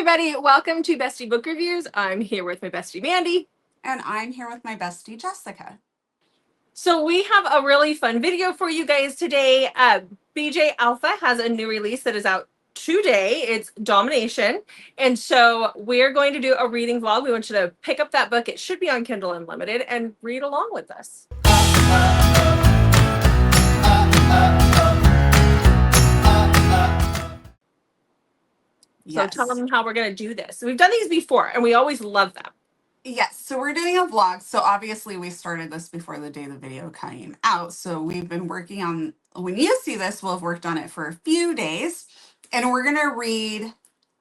everybody. Welcome to Bestie Book Reviews. I'm here with my bestie Mandy. And I'm here with my bestie Jessica. So we have a really fun video for you guys today. BJ Alpha has a new release that is out today. It's Domination. And so we're going to do a reading vlog. We want you to pick up that book. It should be on Kindle Unlimited and read along with us. So tell them how we're going to do this. We've done these before, and we always love them. Yes, so we're doing a vlog. So obviously we started this before the day the video came out. So we've been working on, when you see this, we'll have worked on it for a few days. And we're going to read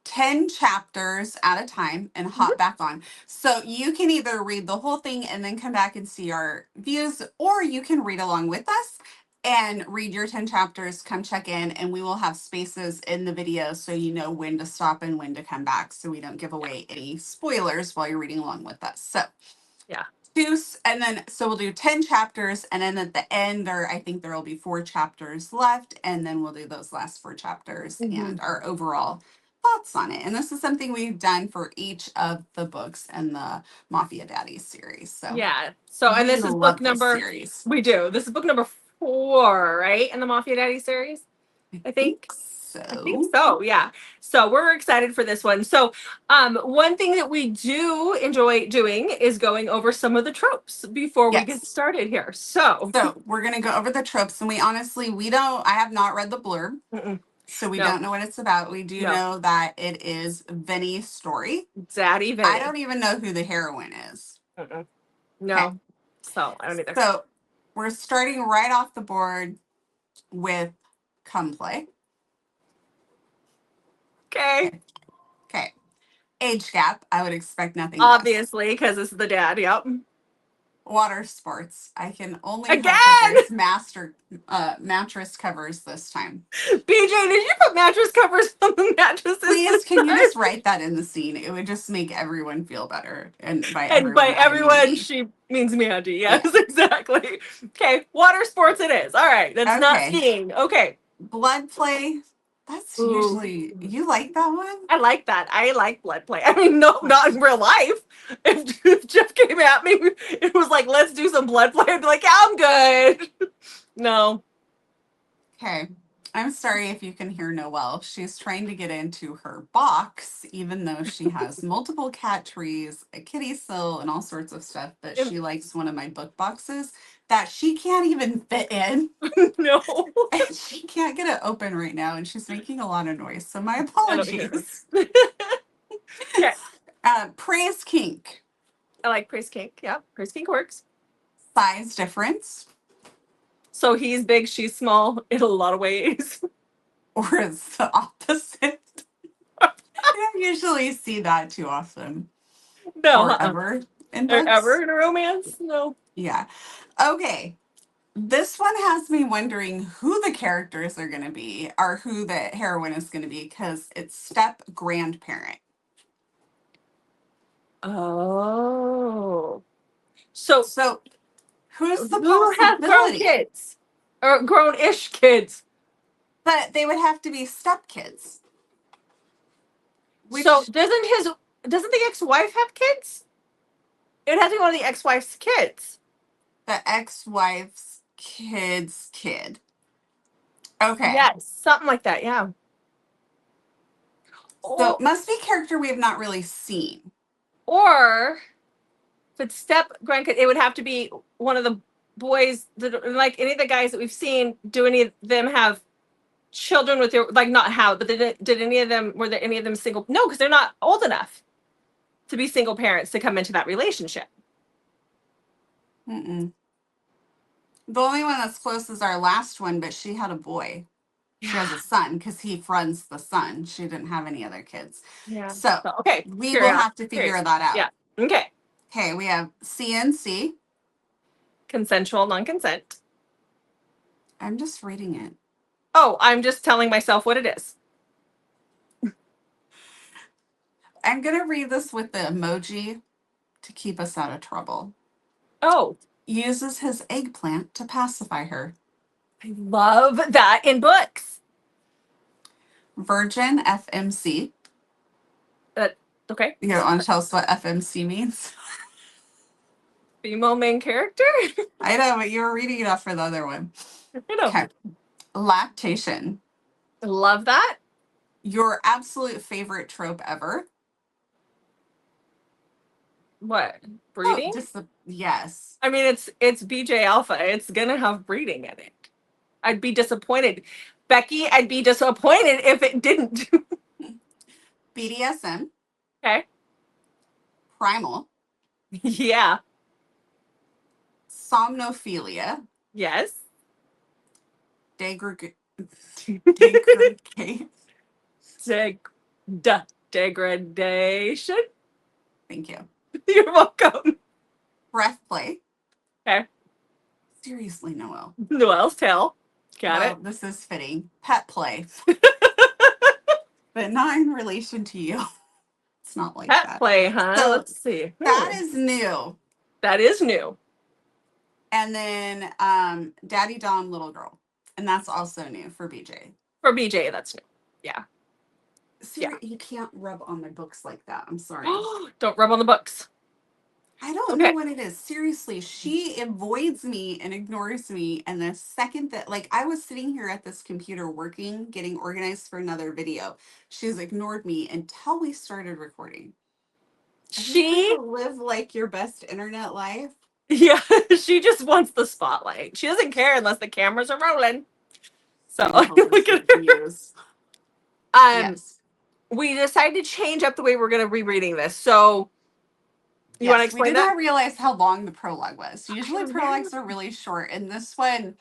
10 chapters at a time and hop back on. So you can either read the whole thing and then come back and see our views, or you can read along with us and read your 10 chapters, come check in, and we will have spaces in the video so you know when to stop and when to come back, so we don't give away any spoilers while you're reading along with us. So yeah, so we'll do 10 chapters, and then at the end I think there will be 4 chapters left, and then we'll do those last 4 chapters and our overall thoughts on it. And this is something we've done for each of the books in the Mafia Daddies series. So yeah. So and this is book number we do. This is book number 4, right? In the Mafia Daddy series. I think so. Yeah. So we're excited for this one. So one thing that we do enjoy doing is going over some of the tropes before we get started here. So we're going to go over the tropes, and I have not read the blurb. So we don't know what it's about. We do know that it is Vinny's story. Daddy Vinny. I don't even know who the heroine is. No. Okay. So I don't either. So we're starting right off the board with Come Play. Okay. Age gap. I would expect nothing obviously, because this is the dad. Yep. Water sports. I can only again hope that mattress covers this time. BJ, did you put mattress covers on the mattresses? Please, can you just write that in the scene? It would just make everyone feel better. And by everyone, she means Mandy. Yes, exactly. Okay, water sports it is. All right, that's not skiing. Okay. Blood play. That's usually, you like that one? I like that. I like blood play. I mean, no, not in real life. If Jeff came at me, it was like, let's do some blood play. I'd be like, yeah, I'm good. No. Okay. I'm sorry if you can hear Noelle. She's trying to get into her box, even though she has multiple cat trees, a kitty sill, and all sorts of stuff. But she likes one of my book boxes that she can't even fit in. No. And she can't get it open right now, and she's making a lot of noise. So my apologies. Okay. Praise kink. I like praise kink. Yeah, praise kink works. Size difference. So he's big, she's small in a lot of ways. Or it's the opposite. I don't usually see that too often. No. Or ever in books. Or ever in a romance? No. Yeah. Okay. This one has me wondering who the characters are going to be, or who the heroine is going to be, because it's step grandparent. Oh. So who's the who has grown kids? Or grown-ish kids? But they would have to be stepkids. So doesn't the ex-wife have kids? It would have to be one of the ex-wife's kids. The ex-wife's kid's kid. Okay. Yes, something like that, yeah. So it must be a character we have not really seen. Or if it's step grandkid, it would have to be one of the boys that, like any of the guys that we've seen. Do any of them have children with their, like, not how, but did any of them, were there any of them single? No, because they're not old enough to be single parents to come into that relationship. The only one that's close is our last one, but she had a boy. She has a son because he fronts the son. She didn't have any other kids. Yeah. So okay, we will have to figure that out. Yeah. Okay. Okay, we have CNC. Consensual non-consent. I'm just reading it. Oh, I'm just telling myself what it is. I'm going to read this with the emoji to keep us out of trouble. Oh. Uses his eggplant to pacify her. I love that in books. Virgin FMC. Okay. You want to tell us what FMC means? Female main character? I know, but you were reading it off for the other one. I know. Okay. Lactation. Love that. Your absolute favorite trope ever? What? Breeding? Oh, just the yes. I mean, it's BJ Alpha. It's gonna have breeding in it. I'd be disappointed. Becky, I'd be disappointed if it didn't. BDSM. Okay. Primal. Yeah. Somnophilia. Yes. Degradation. Degradation. Thank you. You're welcome. Breath play. Okay. Seriously, Noelle. Noelle's Tale. Got Well, this is fitting. Pet play. But not in relation to you. It's not like Pet that. play, huh? So let's see. that is new. That is new. And then Daddy Dom Little Girl. And that's also new for BJ. For BJ, that's new. Yeah. Siri, you can't rub on my books like that. I'm sorry. Don't rub on the books. I don't know what it is. Seriously, she avoids me and ignores me. And the second that, like, I was sitting here at this computer working, getting organized for another video, she's ignored me until we started recording. She live like your best internet life. Yeah, she just wants the spotlight. She doesn't care unless the cameras are rolling. So look at her. Yes. We decided to change up the way we're going to be reading this. So you want to explain that? We did not realize how long the prologue was. Usually prologues are really short. And this one,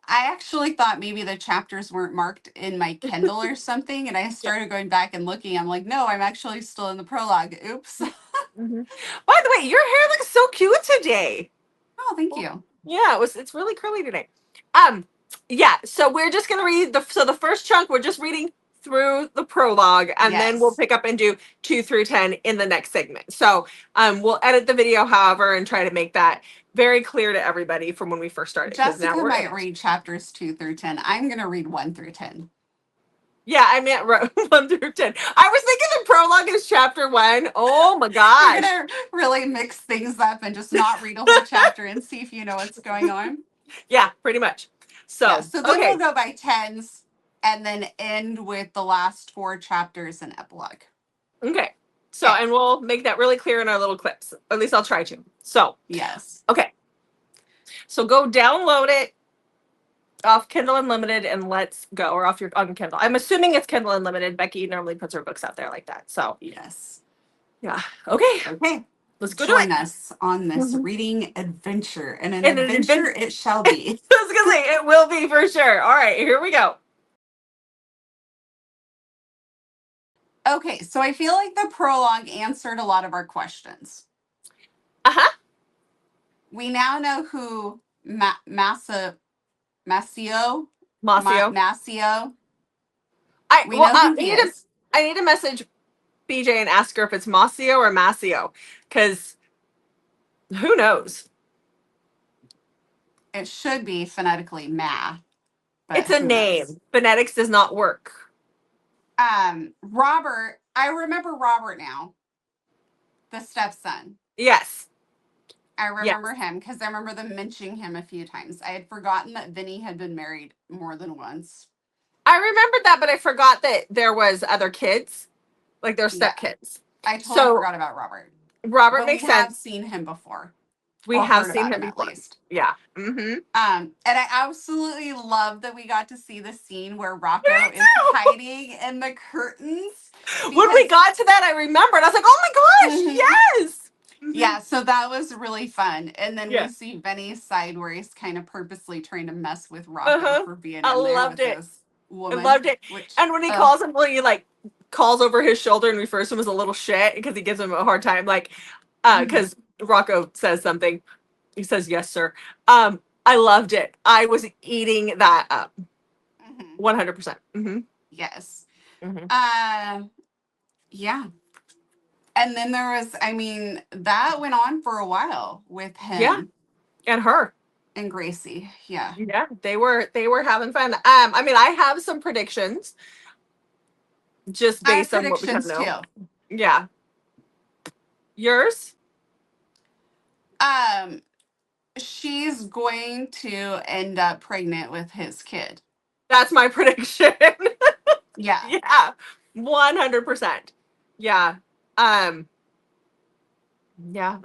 I actually thought maybe the chapters weren't marked in my Kindle or something. And I started going back and looking. I'm like, no, I'm actually still in the prologue. Oops. Mm-hmm. By the way, your hair looks so cute today. Oh, thank you. Yeah, it's really curly today. Yeah, so we're just going to read the first chunk, we're just reading through the prologue, and then we'll pick up and do 2 through 10 in the next segment. So we'll edit the video, however, and try to make that very clear to everybody from when we first started. Jessica might read chapters 2 through 10. I'm going to read 1 through 10. Yeah, I meant 1 through 10. I was thinking the prologue is chapter 1. Oh my gosh. We're going to really mix things up and just not read a whole chapter and see if you know what's going on. Yeah, pretty much. So then we'll go by 10s and then end with the last 4 chapters and epilogue. Okay. So, and we'll make that really clear in our little clips. At least I'll try to. So, yes. Okay. So go download it off Kindle Unlimited and let's go, or off on Kindle. I'm assuming it's Kindle Unlimited. Becky normally puts her books out there like that. So, yes. Yeah. Okay. Let's go join us on this reading adventure. And an adventure it shall be. I was going to say, it will be for sure. All right, here we go. Okay, so I feel like the prologue answered a lot of our questions. Uh-huh. We now know who Masio. I need to message BJ and ask her if it's Masio or Masio, because who knows? It should be phonetically Ma. It's a name. Knows? Phonetics does not work. Robert, I remember Robert now. The stepson. Yes. I remember him because I remember them mentioning him a few times. I had forgotten that Vinny had been married more than once. I remembered that, but I forgot that there was other kids, like their stepkids. I totally forgot about Robert. Robert makes sense. We have seen him before. We have seen him before. At least. Yeah. Mm-hmm. And I absolutely love that we got to see the scene where Rocco is hiding in the curtains. When we got to that, I remembered. I was like, oh my gosh, yes. Mm-hmm. Yeah, so that was really fun. And then we see Benny's side where he's kind of purposely trying to mess with Rocco for being in there with this woman. I loved it. And when he calls him, well, he like calls over his shoulder and refers to him as a little shit because he gives him a hard time. Like, because Rocco says something. He says, yes, sir. I loved it. I was eating that up. 100%. Mm-hmm. Yes. Mm-hmm. Yeah. And then there was, that went on for a while with him. Yeah. And her. And Gracie. Yeah. Yeah. They were having fun. I have some predictions just based on what we know. Too. Yeah. Yours? She's going to end up pregnant with his kid. That's my prediction. Yeah. Yeah. 100%. Yeah. Yeah.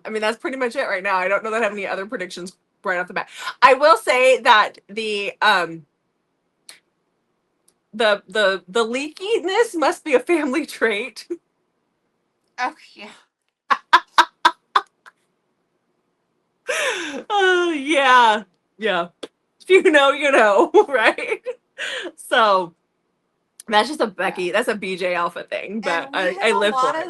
I mean, that's pretty much it right now. I don't know that I have any other predictions right off the bat. I will say that the leakiness must be a family trait. Oh, yeah. Oh, yeah. Yeah. If you know, you know, right? So that's just a Becky, Yeah. that's a BJ Alpha thing, but And we hit I live for it.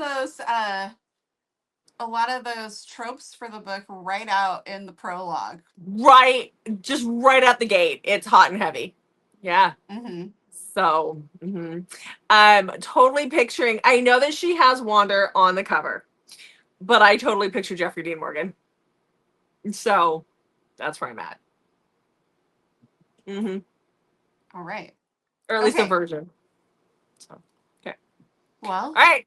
a lot of those tropes for the book right out in the prologue. Right, just right out the gate. It's hot and heavy. Yeah. Mm-hmm. So, I'm totally picturing. I know that she has Wander on the cover, but I totally picture Jeffrey Dean Morgan. So that's where I'm at. All right. Or at least a version. So, okay. Well, all right.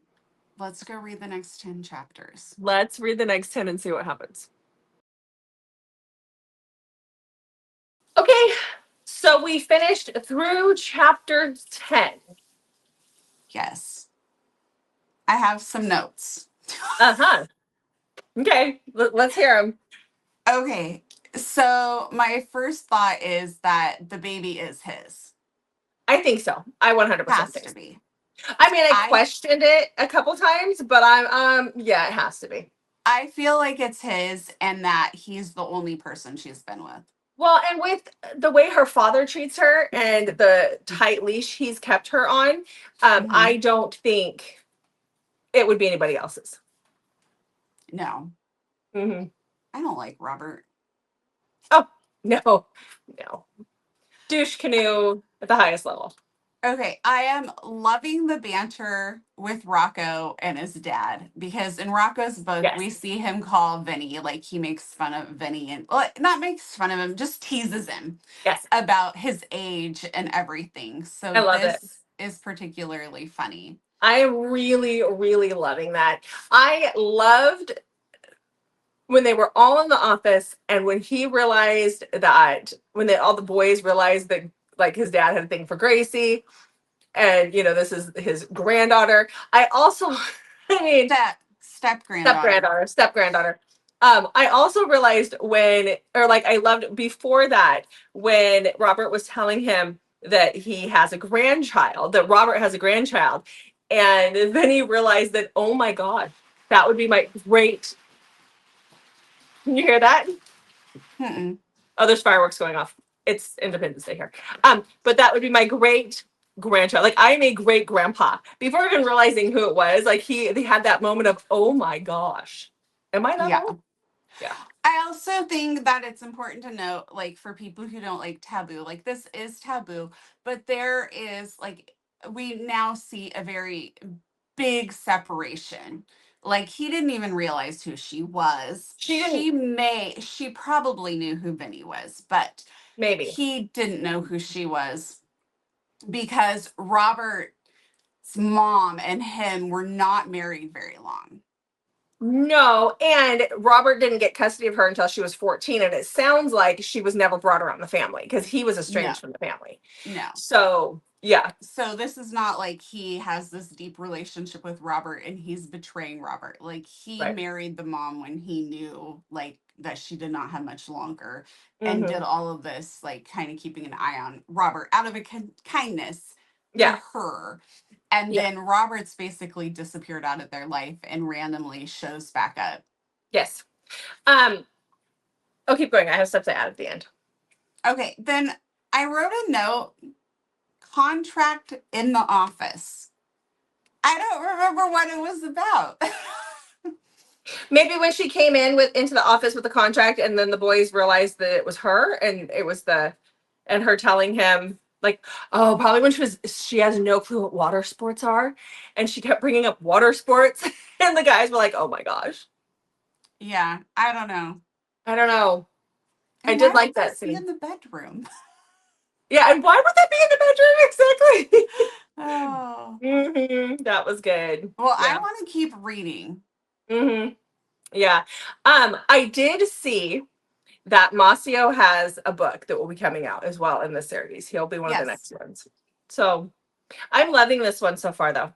Let's go read the next 10 chapters. Let's read the next 10 and see what happens. Okay, so we finished through chapter 10. Yes. I have some notes. Uh-huh. Okay, let's hear them. Okay, so my first thought is that the baby is his. I think so. I 100% Has think to be. I mean, I questioned it a couple times, but I'm yeah, it has to be. I feel like it's his and that he's the only person she's been with. Well, and with the way her father treats her and the tight leash he's kept her on, I don't think it would be anybody else's. No. I don't like Robert. Oh, no. Douche canoe at the highest level. Okay, I am loving the banter with Rocco and his dad because in Rocco's book, we see him call Vinny, like he makes fun of Vinny and not makes fun of him, just teases him about his age and everything. So I love this is particularly funny. I am really, really loving that. I loved when they were all in the office and when he realized that all the boys realized that like his dad had a thing for Gracie and this is his granddaughter. I also step granddaughter. I also realized I loved before that when Robert was telling him that he has a grandchild, that Robert has a grandchild. And then he realized that, oh my God, that would be my great. Can you hear that? Mm-mm. Oh, there's fireworks going off. It's Independence Day here. But that would be my great grandchild. Like I am a great grandpa. Before even realizing who it was, like they had that moment of, oh my gosh. Am I that old? Yeah. I also think that it's important to note, like for people who don't like Taboo, like this is Taboo, but there is we now see a very big separation. Like he didn't even realize who she was. She probably knew who Vinny was, but maybe he didn't know who she was because Robert's mom and him were not married very long. No, and Robert didn't get custody of her until she was 14, and it sounds like she was never brought around the family because he was estranged from the family. No. So, yeah. So this is not like he has this deep relationship with Robert and he's betraying Robert. Like he married the mom when he knew like that she did not have much longer and did all of this like kind of keeping an eye on Robert out of a kindness to her. And then Robert's basically disappeared out of their life and randomly shows back up. Yes. Keep going. I have stuff to add at the end. Okay, then I wrote a note, contract in the office. I don't remember what it was about. Maybe when she came into the office with the contract and then the boys realized that it was her and it was and her telling him like, oh, probably when she has no clue what water sports are. And she kept bringing up water sports and the guys were like, oh my gosh. Yeah, I don't know. And I did like that scene. Be in the bedroom. Yeah, and why would that be in the bedroom exactly? Oh. That was good. Well, I want to keep reading. Yeah. I did see that Masio has a book that will be coming out as well in the series. He'll be one of the Yes. next ones. So I'm loving this one so far, though.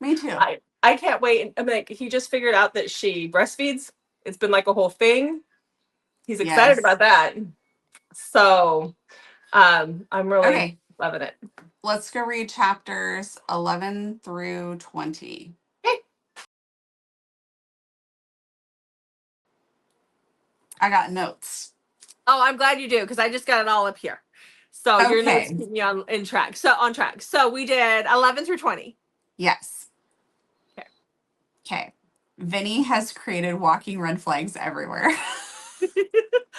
Me too. I can't wait. I'm like, he just figured out that she breastfeeds. It's been like a whole thing. He's excited about that. So I'm really loving it. Let's go read chapters 11 through 20. Okay. I got notes. Oh, I'm glad you do, because I just got it all up here. So your notes keep me on track. So we did 11 through 20. Yes. Okay. Vinny has created walking red flags everywhere.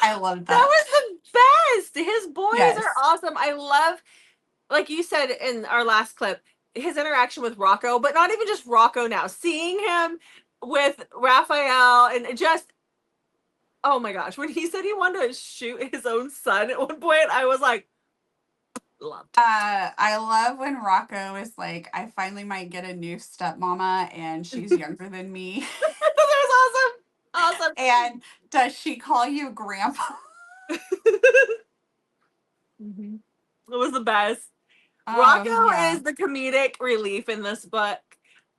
I love that. That was the best. His boys are awesome. I love, like you said in our last clip, his interaction with Rocco, but not even just Rocco now. Seeing him with Raphael and just, oh my gosh, when he said he wanted to shoot his own son at one point, I was like, loved it. I love when Rocco is like, I finally might get a new stepmama and she's younger than me. That was awesome. Awesome. And does she call you grandpa? Mm-hmm. It was the best. Rocco is the comedic relief in this book.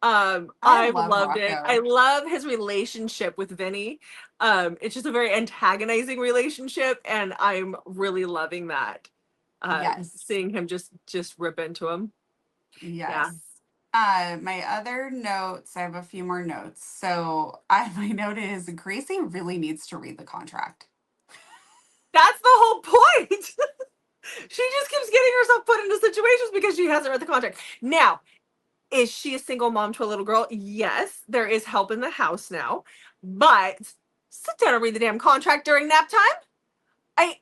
I loved it. I love his relationship with Vinny. It's just a very antagonizing relationship, and I'm really loving that. Seeing him just rip into him. Yes. Yeah. My other notes, I have a few more notes. So my note is Gracie really needs to read the contract. That's the whole point. She just keeps getting herself put into situations because she hasn't read the contract. Now, is she a single mom to a little girl? Yes, there is help in the house now, but sit down and read the damn contract during nap time.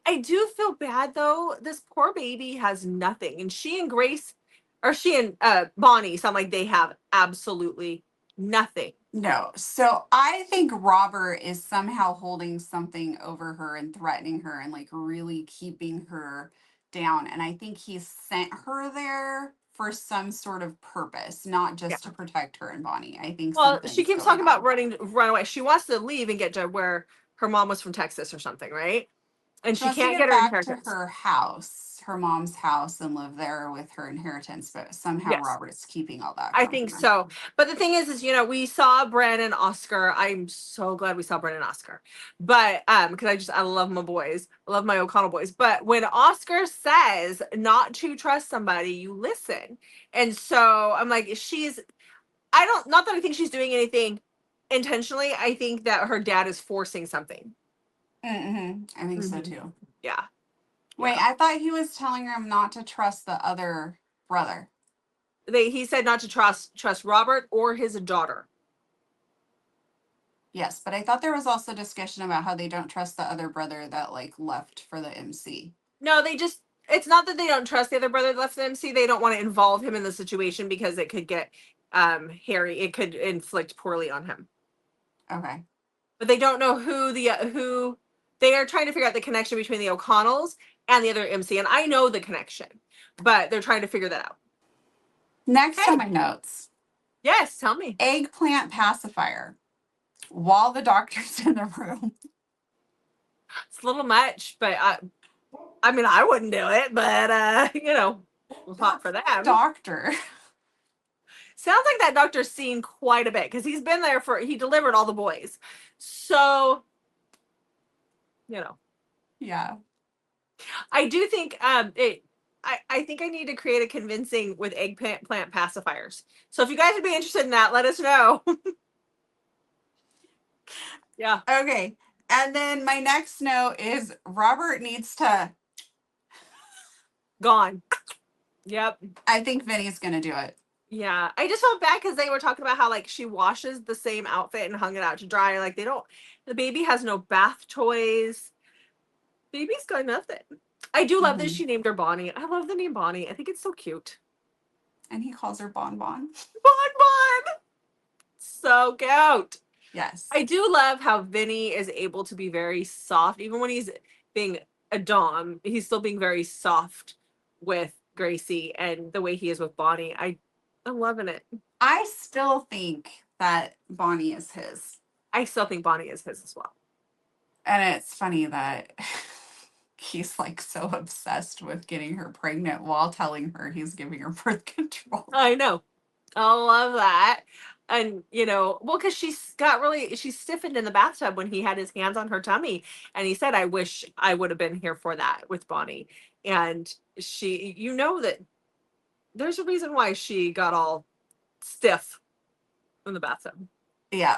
I do feel bad though. This poor baby has nothing, and she and Grace, or she and Bonnie, sound like they have absolutely nothing. No. So I think Robert is somehow holding something over her and threatening her and like really keeping her down. And I think he sent her there for some sort of purpose, not just to protect her and Bonnie. I think. Well, she keeps talking about run away. She wants to leave and get to where her mom was from Texas or something, right? And she can't get her inheritance. To her house, her mom's house, and live there with her inheritance. But somehow Robert's keeping all that. I think so. But the thing is, we saw Bren and Oscar. I'm so glad we saw Bren and Oscar. But because I love my boys. I love my O'Connell boys. But when Oscar says not to trust somebody, you listen. And so I'm like, not that I think she's doing anything intentionally. I think that her dad is forcing something. I think so too. Yeah. Wait, I thought he was telling him not to trust the other brother. He said not to trust Robert or his daughter. Yes, but I thought there was also discussion about how they don't trust the other brother that like left for the MC. No, it's not that they don't trust the other brother that left the MC. They don't want to involve him in the situation because it could get hairy. It could inflict poorly on him. Okay. But they don't know who they are trying to figure out the connection between the O'Connells and the other MC. And I know the connection, but they're trying to figure that out. Next on my notes. Yes, tell me. Eggplant pacifier. While the doctor's in the room. It's a little much, but I mean, I wouldn't do it, but we'll talk for them. Doctor. Sounds like that doctor's seen quite a bit because he's been there he delivered all the boys. So, Yeah. I do think I think I need to create a convincing with eggplant pacifiers. So if you guys would be interested in that, let us know. Yeah. Okay. And then my next note is Robert needs to. Gone. Yep. I think Vinny's going to do it. Yeah. I just felt bad because they were talking about how like she washes the same outfit and hung it out to dry. Like the baby has no bath toys. Baby's got nothing. I do love that she named her Bonnie. I love the name Bonnie. I think it's so cute. And he calls her Bon Bon. Bon Bon. So cute. Yes. I do love how Vinny is able to be very soft. Even when he's being a dom, he's still being very soft with Gracie and the way he is with Bonnie. I'm loving it. I still think that Bonnie is his. I still think Bonnie is his as well. And it's funny that he's like so obsessed with getting her pregnant while telling her he's giving her birth control. I know. I love that. And, well, because she's stiffened in the bathtub when he had his hands on her tummy. And he said, I wish I would have been here for that with Bonnie. And she, that there's a reason why she got all stiff in the bathtub. Yeah.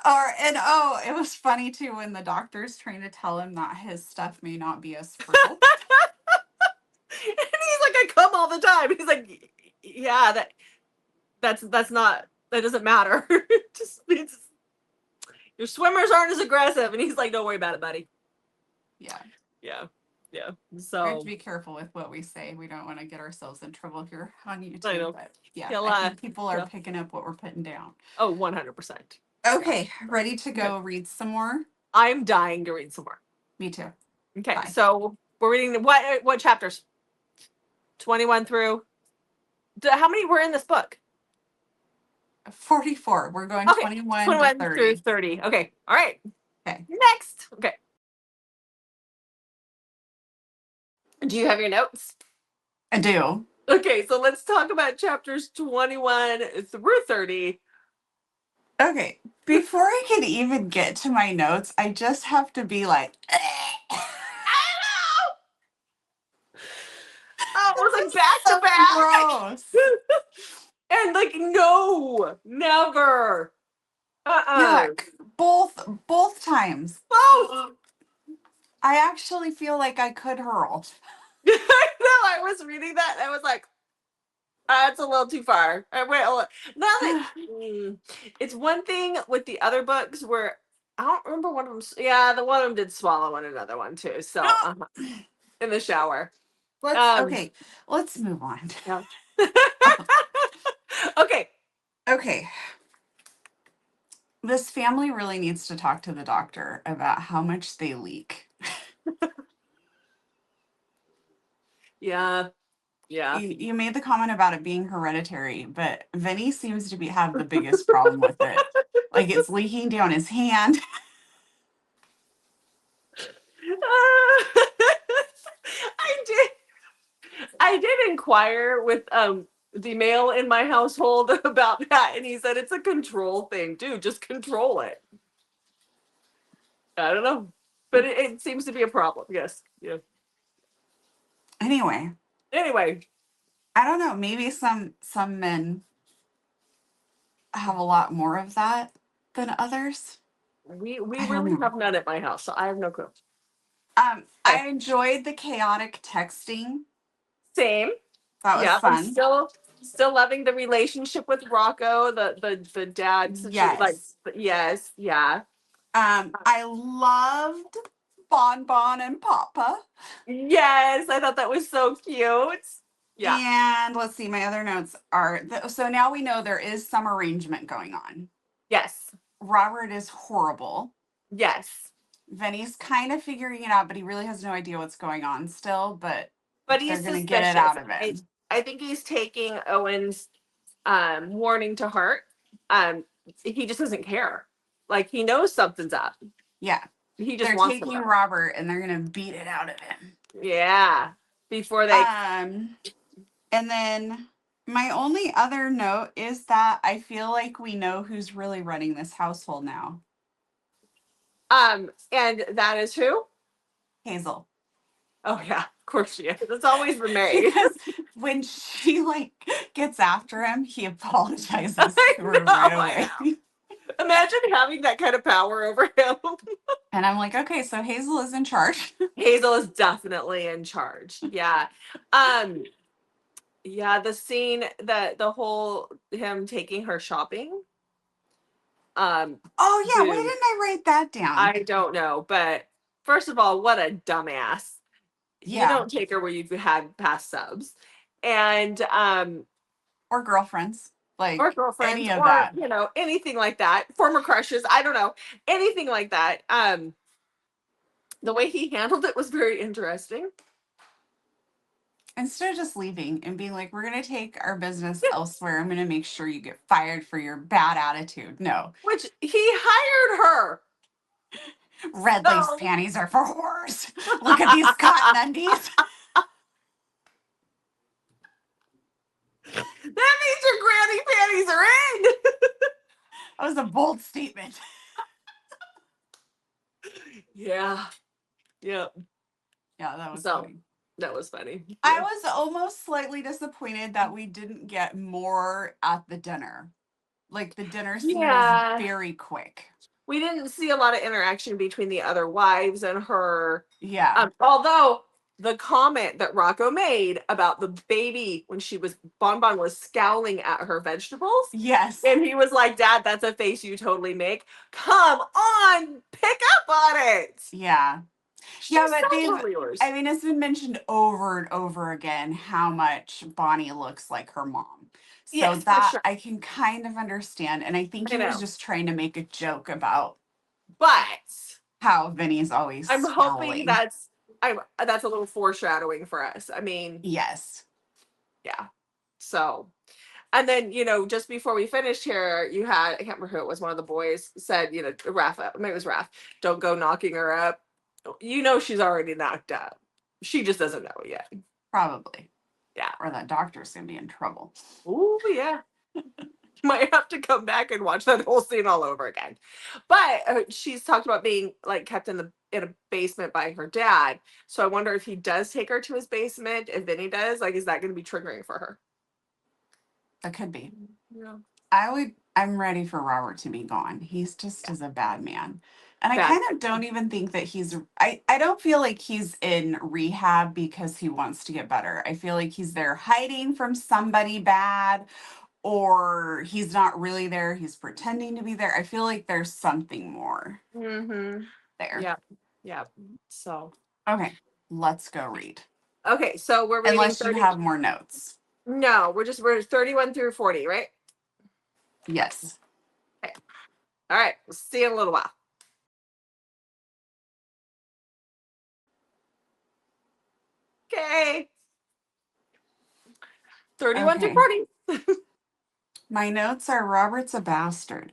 It was funny too when the doctor's trying to tell him that his stuff may not be as fertile. And he's like, I come all the time. He's like, yeah, that's not, that doesn't matter. Just means your swimmers aren't as aggressive. And he's like, don't worry about it, buddy. Yeah. Yeah. So we have to be careful with what we say. We don't want to get ourselves in trouble here on YouTube. I know. But I think people are picking up what we're putting down. Oh, 100%. Okay, ready to go read some more? I'm dying to read some more. Me too. Okay, so we're reading what chapters? 21 through. How many were in this book? 44. We're going 21 to 30. Through 30. Okay, all right. Okay. Next. Okay. Do you have your notes? I do. Okay, so let's talk about chapters 21 through 30. Okay, before I can even get to my notes, I just have to be like, I know! Oh, it was like back to back. Gross. And like, no, never. Yuck. Both times. Both. I actually feel like I could hurl. I know, I was reading that and I was like, that's a little too far. I went a little, it's one thing with the other books where I don't remember one of them. Yeah, the one of them did swallow on another one too. So in the shower. Let's move on. Yeah. Okay. This family really needs to talk to the doctor about how much they leak. Yeah. You made the comment about it being hereditary, but Vinny seems to have the biggest problem with it. Like it's leaking down his hand. I did inquire with the male in my household about that, and he said it's a control thing. Dude, just control it. I don't know, but it seems to be a problem. Yes. Yeah. Anyway, I don't know. Maybe some men have a lot more of that than others. We really have none at my house, so I have no clue. I enjoyed the chaotic texting. Same. That was fun. I'm still loving the relationship with Rocco, the dad. Yes. Yes. Yeah. I loved Bonbon and Papa. Yes, I thought that was so cute. Yeah. And let's see, my other notes are, so now we know there is some arrangement going on. Yes. Robert is horrible. Yes. Vinny's kind of figuring it out, but he really has no idea what's going on still, but he's going to get it out of it. I think he's taking Owen's warning to heart. He just doesn't care. Like, he knows something's up. Yeah. They're taking Robert and they're going to beat it out of him. Yeah. Before they... And then my only other note is that I feel like we know who's really running this household now. And that is who? Hazel. Oh yeah, of course she is. It's always the maid. Because when she gets after him, he apologizes to her right away. Imagine having that kind of power over him. And I'm like, okay, so Hazel is in charge. Hazel is definitely in charge. Yeah. Yeah, the scene that the whole him taking her shopping. Oh yeah, why didn't I write that down? I don't know, but first of all, what a dumbass. Yeah. You don't take her where you've had past subs. And or girlfriends. Or girlfriends, any of that. Anything like that. Former crushes, I don't know. Anything like that. The way he handled it was very interesting. Instead of just leaving and being like, we're going to take our business elsewhere. I'm going to make sure you get fired for your bad attitude. No. Which he hired her. Red lace panties are for whores. Look at these cotton undies. That means your granny panties are in. That was a bold statement. Yeah. Yep. Yeah, that was So funny. that was funny. I Yeah. was almost slightly disappointed that we didn't get more at the dinner. Like the dinner scene was very quick. We didn't see a lot of interaction between the other wives and her. Yeah. Although the comment that Rocco made about the baby when Bonbon was scowling at her vegetables. Yes. And he was like, Dad, that's a face you totally make. Come on, pick up on it. Yeah. She's yeah, but totally yours. I mean, it's been mentioned over and over again how much Bonnie looks like her mom. So yes, that sure. I can kind of understand. And I think he was just trying to make a joke about how Vinny's always I'm scowling. hoping that's a little foreshadowing for us. I mean, yes. Yeah. So, and then, just before we finished here, you had, I can't remember who it was, one of the boys said, Raph, maybe it was Raph, don't go knocking her up. She's already knocked up. She just doesn't know yet. Probably. Yeah. Or that doctor's going to be in trouble. Ooh, yeah. Might have to come back and watch that whole scene all over again. But she's talked about being like kept in a basement by her dad. So I wonder if he does take her to his basement. If Vinny does, like, is that going to be triggering for her? That could be. Yeah. I'm ready for Robert to be gone. He's just as a bad man. And I kind of don't even think that I don't feel like he's in rehab because he wants to get better. I feel like he's there hiding from somebody bad, or he's not really there. He's pretending to be there. I feel like there's something more there. Yeah. Yeah. So. Okay. Let's go read. Okay. So we're reading. Unless you have more notes. No, we're 31 through 40, right? Yes. Okay. All right. We'll see you in a little while. Okay. 31 through 40. My notes are Robert's a bastard.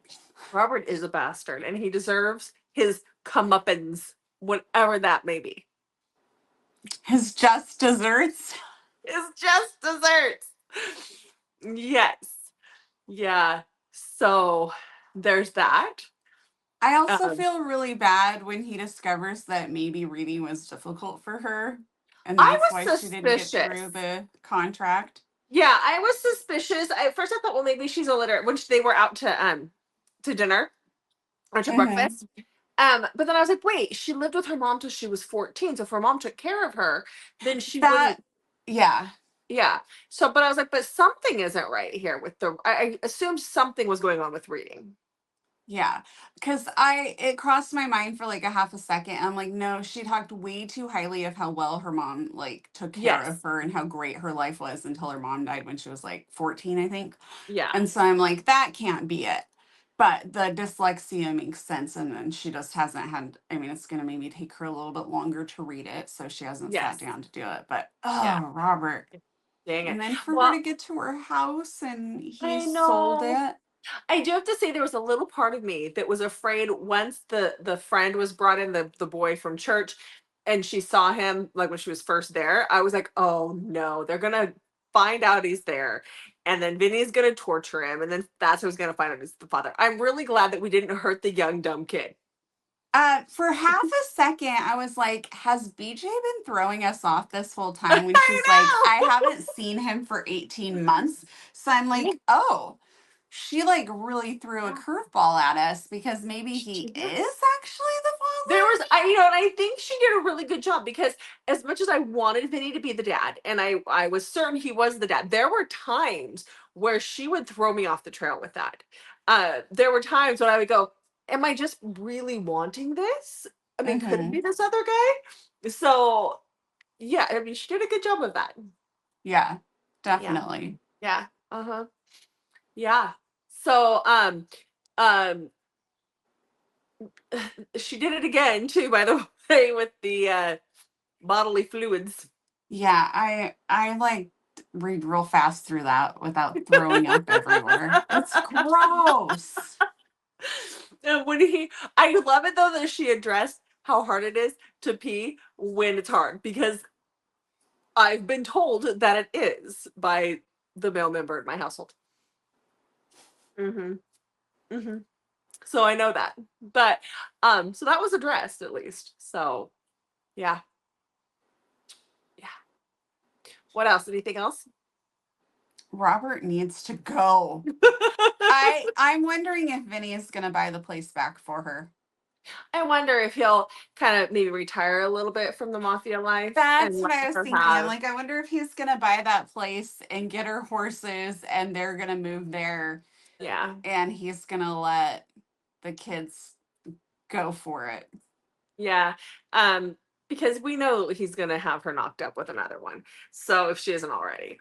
Robert is a bastard, and he deserves his comeuppance, whatever that may be. His just desserts. His just desserts. Yes. Yeah. So there's that. I also feel really bad when he discovers that maybe reading was difficult for her. And that's why she didn't get through the contract. Yeah, I was suspicious. At first I thought, well, maybe she's illiterate, when they were out to dinner or to breakfast. But then I was like, wait, she lived with her mom till she was 14. So if her mom took care of her, then she wouldn't. Yeah. Yeah. So, but I was like, but something isn't right here with I assumed something was going on with reading. Yeah, because it crossed my mind for like a half a second. I'm like, no, she talked way too highly of how well her mom like took care of her and how great her life was until her mom died when she was like 14, I think. Yeah. And so I'm like, that can't be it. But the dyslexia makes sense, and then she just hasn't had. I mean, it's gonna maybe take her a little bit longer to read it, so she hasn't sat down to do it. But Robert, dang it! And then for her to get to her house and he sold it. I do have to say there was a little part of me that was afraid once the friend was brought in, the boy from church, and she saw him like when she was first there. I was like, oh no, they're gonna find out he's there, and then Vinny's gonna torture him, and then that's who's gonna find out he's the father. I'm really glad that we didn't hurt the young dumb kid. For half a second, I was like, has BJ been throwing us off this whole time? When she's like, I haven't seen him for 18 months. So I'm like, oh, she like really threw a curveball at us because maybe he is actually the father. There was, and I think she did a really good job, because as much as I wanted Vinny to be the dad, and I was certain he was the dad, there were times where she would throw me off the trail with that. There were times when I would go, am I just really wanting this? I mean, could it be this other guy? So, yeah, I mean, she did a good job of that. Yeah, definitely. Yeah. Uh-huh. Yeah. So, she did it again too, by the way, with the bodily fluids. Yeah, I like read real fast through that without throwing up everywhere. It's gross. And I love it though that she addressed how hard it is to pee when it's hard, because I've been told that it is by the male member in my household. Mm-hmm. Mm-hmm. So I know that. But so that was addressed at least. So yeah. Yeah. What else? Anything else? Robert needs to go. I'm wondering if Vinny is gonna buy the place back for her. I wonder if he'll kind of maybe retire a little bit from the mafia life. That's and what let I was her thinking. have- I'm like, I wonder if he's gonna buy that place and get her horses, and they're gonna move there, Yeah. and he's gonna let the kids go for it. Yeah. Because we know he's gonna have her knocked up with another one. So if she isn't already.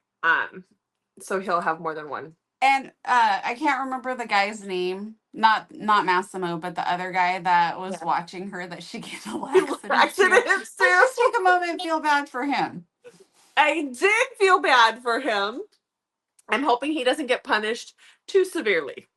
So he'll have more than one. And I can't remember the guy's name. Not Massimo, but the other guy that was watching her that she gave a laxative to. Let's just take a moment and feel bad for him. I did feel bad for him. I'm hoping he doesn't get punished too severely.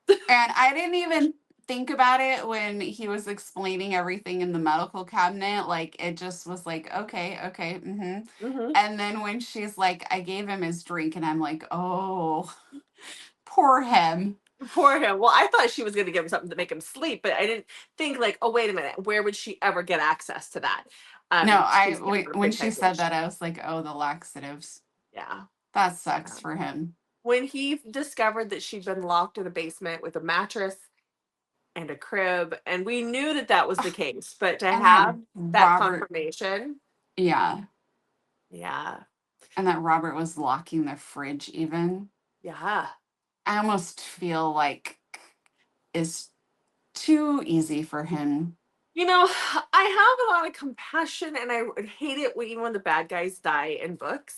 And I didn't even think about it when he was explaining everything in the medical cabinet. Like, it just was like, okay, mm-hmm. Mm-hmm. And then when she's like, I gave him his drink, and I'm like, oh, poor him. Poor him. Well, I thought she was going to give him something to make him sleep, but I didn't think like, oh, wait a minute, where would she ever get access to that? No, when she said that, I was like, oh, the laxatives. Yeah. That sucks for him. When he discovered that she'd been locked in a basement with a mattress and a crib, and we knew that that was the case, but to have that confirmation. Yeah. Yeah. And that Robert was locking the fridge even. Yeah. I almost feel like it's too easy for him. You know, I have a lot of compassion, and I would hate it even when the bad guys die in books.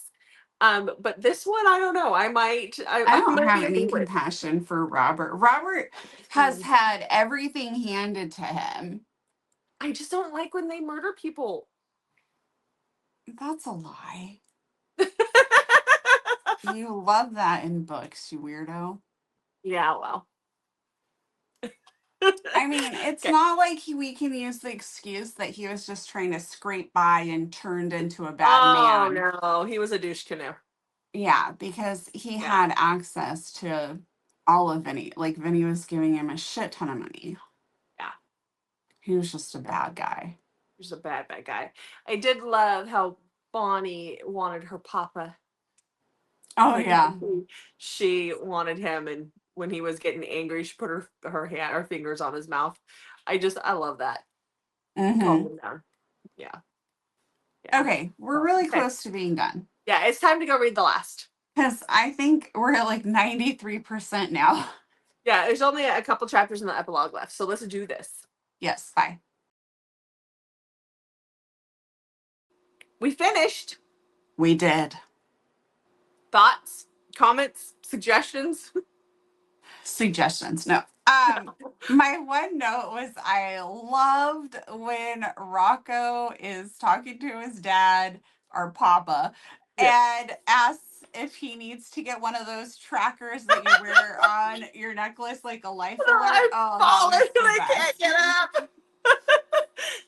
But this one, I don't know. I don't have any compassion for Robert. Robert has had everything handed to him. I just don't like when they murder people. That's a lie. You love that in books, you weirdo. Yeah, well. I mean, it's not like we can use the excuse that he was just trying to scrape by and turned into a bad man. Oh, no. He was a douche canoe. Yeah, because he had access to all of Vinny. Like, Vinny was giving him a shit ton of money. Yeah. He was just a bad guy. He was a bad guy. I did love how Bonnie wanted her papa. Oh, yeah. She wanted him, and when he was getting angry, she put her fingers on his mouth. I love that. Mm-hmm. Calm him down. Yeah. Okay, we're really close to being done. Yeah, it's time to go read the last. Because I think we're at like 93% now. Yeah, there's only a couple chapters in the epilogue left, so let's do this. Yes, bye. We finished. We did. Thoughts, comments, suggestions? Suggestions, no. My one note was I loved when Rocco is talking to his dad or Papa and asks if he needs to get one of those trackers that you wear on your necklace, like a life alert. I can't get up.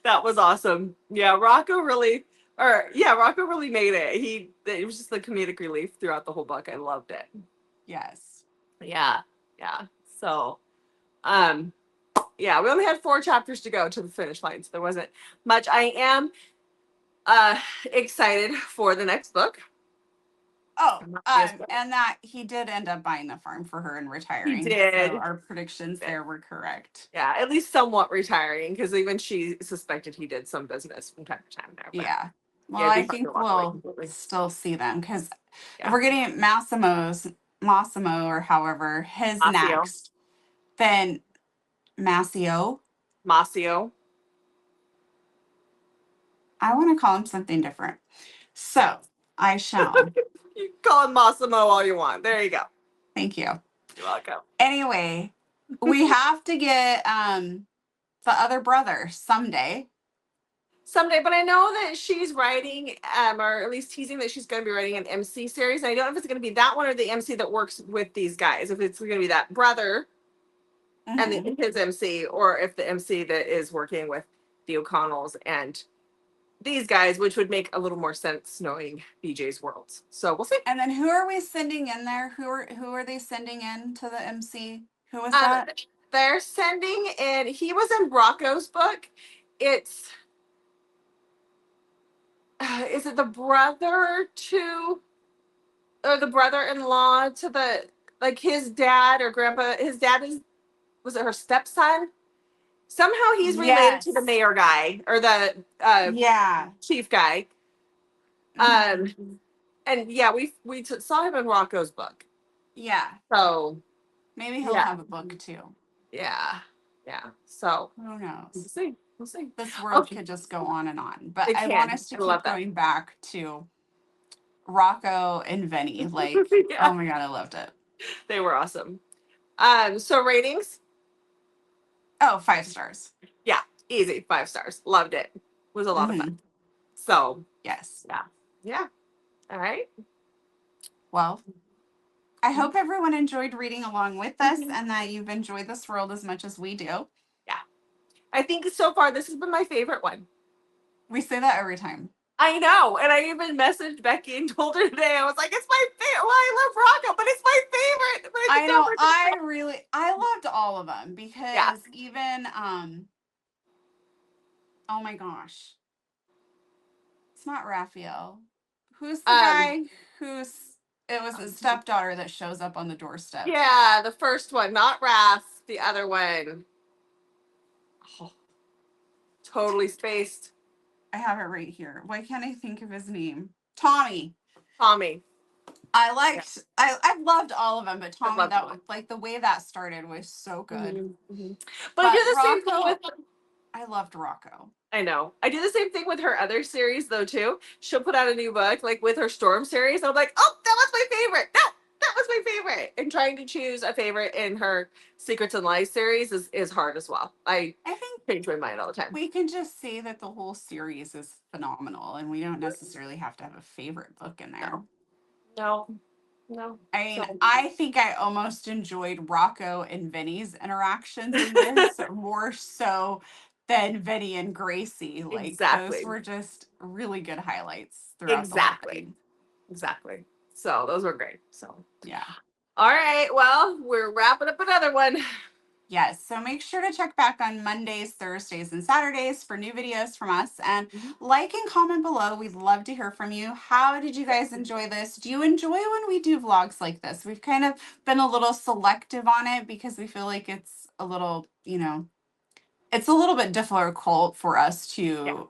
That was awesome. Yeah, Rocco really made it. It was just the comedic relief throughout the whole book. I loved it. Yes. Yeah. So, we only had 4 chapters to go to the finish line, so there wasn't much. I am excited for the next book. Oh, and that he did end up buying the farm for her and retiring. He did. So our predictions there were correct. Yeah, at least somewhat retiring, because even she suspected he did some business from time to time there. Yeah. Well, I think we'll still see them, because if we're getting Massimo or however, his next, then Masio. I want to call him something different. So I shall. You can call him Massimo all you want. There you go. Thank you. You're welcome. Anyway, we have to get the other brother someday. But I know that she's writing, or at least teasing that she's going to be writing an MC series. And I don't know if it's going to be that one or the MC that works with these guys. If it's going to be that brother and his MC, or if the MC that is working with the O'Connells and these guys, which would make a little more sense knowing BJ's worlds. So we'll see. And then who are we sending in there? Who are they sending in to the MC? Who was that? They're sending in, he was in Rocco's book. It's is it the brother to, or the brother-in-law to the, like his dad or grandpa, his dad was it her stepson? Somehow he's related to the mayor guy or the chief guy. And yeah, we saw him in Rocco's book. Yeah. So maybe he'll have a book too. Yeah. So who knows? We'll see. This world could just go on and on. But I want us to keep going back to Rocco and Vinny. Like, oh my God, I loved it. They were awesome. So ratings? Oh, 5 stars. Yeah, easy. 5 stars. Loved it. Was a lot of fun. So yes. Yeah. All right. Well, I hope everyone enjoyed reading along with us and that you've enjoyed this world as much as we do. Yeah. I think so far this has been my favorite one. We say that every time. I know. And I even messaged Becky and told her today, I was like, it's my favorite. Well, I love Rocco, but it's my favorite. But I know. I loved all of them because even, oh my gosh. It's not Raphael. Who's the guy it was his stepdaughter that shows up on the doorstep. Yeah, the first one, not Raph, the other one. Oh, totally spaced. I have it right here. Why can't I think of his name? Tommy. I loved all of them, but Tommy, that was like the way that started was so good. But I do the same thing with I loved Rocco. I know. I do the same thing with her other series though too. She'll put out a new book like with her Storm series. I'm like, oh, that was my favorite. No, that was my favorite. And trying to choose a favorite in her Secrets and Lies series is hard as well. I think change my mind all the time. We can just say that the whole series is phenomenal, and we don't necessarily have to have a favorite book in there. No. I mean, I think I almost enjoyed Rocco and Vinny's interactions in this more so than Vinny and Gracie. Like those were just really good highlights throughout the whole thing. Exactly. So those were great. So yeah. All right. Well, we're wrapping up another one. Yes. So make sure to check back on Mondays, Thursdays, and Saturdays for new videos from us. And like and comment below. We'd love to hear from you. How did you guys enjoy this? Do you enjoy when we do vlogs like this? We've kind of been a little selective on it because we feel like it's a little, it's a little bit difficult for us to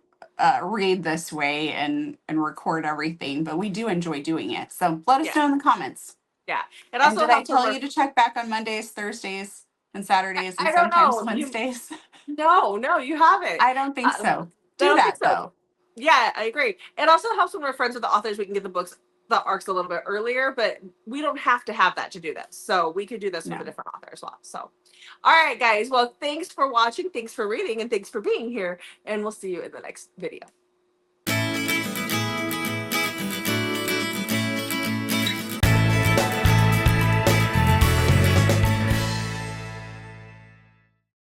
read this way and record everything. But we do enjoy doing it. So let us know in the comments. Yeah. And did I tell you to check back on Mondays, Thursdays, and Saturdays, and sometimes Wednesdays? No, you haven't. I don't think so. Do that though. Yeah, I agree. It also helps when we're friends with the authors. We can get the arcs a little bit earlier, but we don't have to have that to do this. So we could do this with a different author as well. So, all right, guys. Well, thanks for watching. Thanks for reading, and thanks for being here. And we'll see you in the next video.